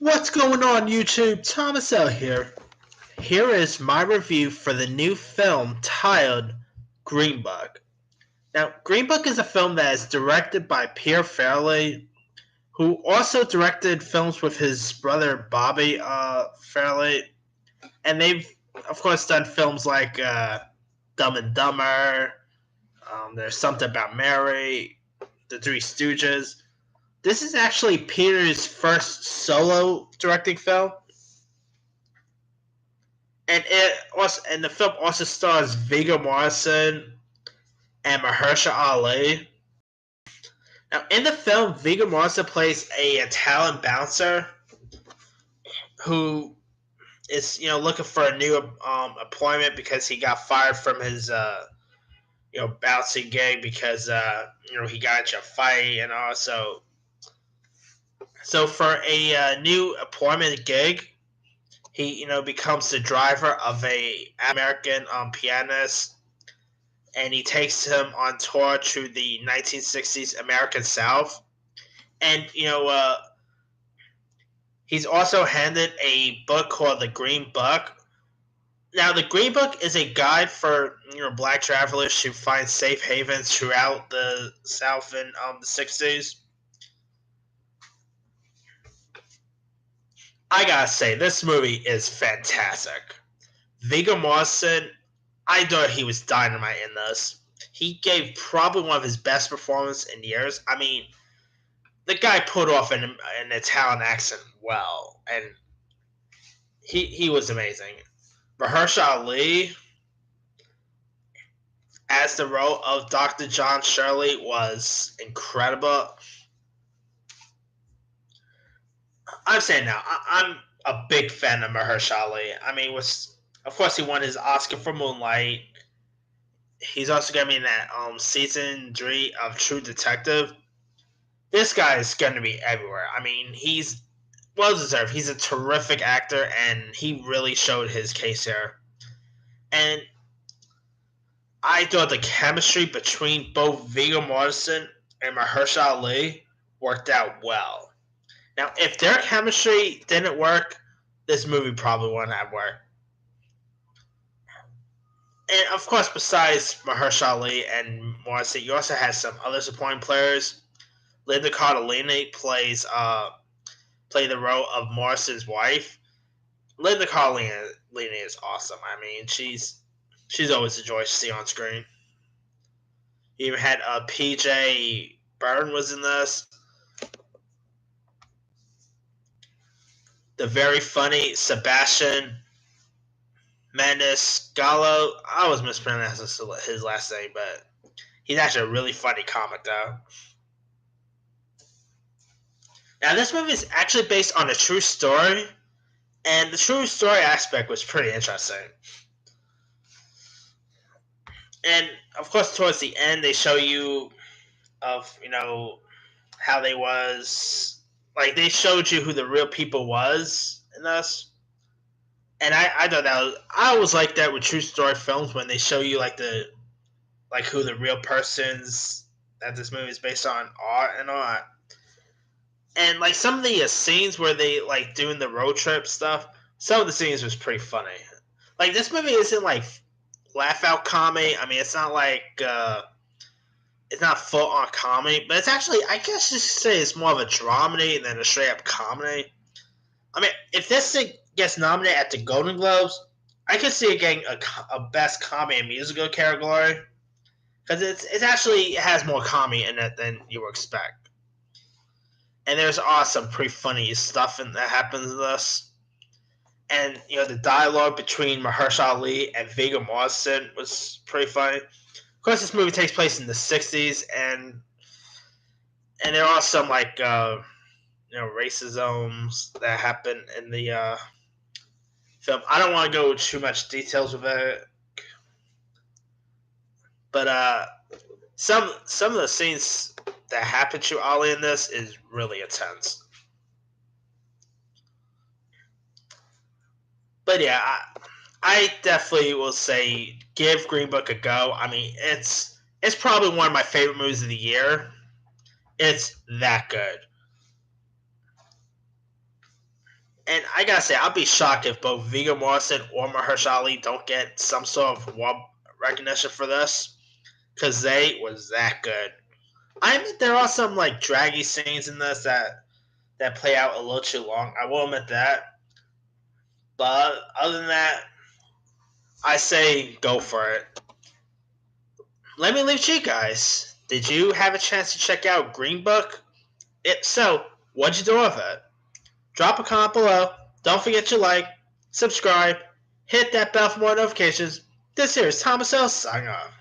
What's going on, YouTube? Thomas L here. Here is my review for the new film titled Green Book. Now, Green Book is a film that is directed by Pierre Farrelly, who also directed films with his brother Bobby Farrelly, and they've, of course, done films like Dumb and Dumber. There's Something About Mary, The Three Stooges. This is actually Peter's first solo directing film. And the film also stars Viggo Mortensen and Mahershala Ali. Now, in the film, Viggo Mortensen plays a Italian bouncer who is looking for a new employment because he got fired from his bouncing gig because he got into a fight and also so for a new employment gig, he becomes the driver of a American pianist, and he takes him on tour to the 1960s American South. And he's also handed a book called The Green Book. Now, The Green Book is a guide for black travelers to find safe havens throughout the South in the 60s. I gotta say, this movie is fantastic. Viggo Mortensen, I thought he was dynamite in this. He gave probably one of his best performances in years. I mean, the guy put off an Italian accent well, and he was amazing. Mahershala Ali as the role of Dr. John Shirley was incredible. I'm saying now, I'm a big fan of Mahershala Ali. I mean, of course he won his Oscar for Moonlight. He's also gonna be in that season 3 of True Detective. This guy is gonna be everywhere. I mean, he's well deserved. He's a terrific actor, and he really showed his case here. And I thought the chemistry between both Viggo Mortensen and Mahershala Ali worked out well. Now, if their chemistry didn't work, this movie probably wouldn't have worked. And of course, besides Mahershala Ali and Morrissey, you also had some other supporting players. Linda Cardellini played the role of Morrison's wife. Linda Cardellini is awesome. I mean, she's always a joy to see on screen. You even had PJ Byrne was in this. The very funny Sebastian Maniscalco. I always mispronounce his last name, but he's actually a really funny comic, though. Now, this movie is actually based on a true story, and the true story aspect was pretty interesting. And of course, towards the end, they show you of how they was like they showed you who the real people was in this. And I thought I always like that with true story films when they show you like who the real persons that this movie is based on are and all that. And like some of the scenes where they like doing the road trip stuff, some of the scenes was pretty funny. Like this movie isn't like laugh out comedy. I mean, it's not like it's not full on comedy, but it's actually I guess you say it's more of a dramedy than a straight up comedy. I mean, if this thing gets nominated at the Golden Globes, I could see it getting a best comedy and musical category because it actually has more comedy in it than you would expect. And there's also pretty funny stuff that happens in this. And the dialogue between Mahershala Ali and Viggo Mortensen was pretty funny. Of course, this movie takes place in the '60s, and there are some like racisms that happen in the film. I don't want to go too much details with it, but some of the scenes that happen to Ali in this is really intense. But yeah, I definitely will say give Green Book a go. I mean, it's probably one of my favorite movies of the year. It's that good. And I gotta say, I'll be shocked if both Viggo Morrison or Mahershala Ali don't get some sort of award recognition for this, because they was that good. I admit there are some like draggy scenes in this that play out a little too long. I will admit that. But other than that, I say go for it. Let me leave to you guys. Did you have a chance to check out Green Book? If so, what'd you do with it? Drop a comment below. Don't forget to like, subscribe, hit that bell for more notifications. This here is Thomas L. signing off.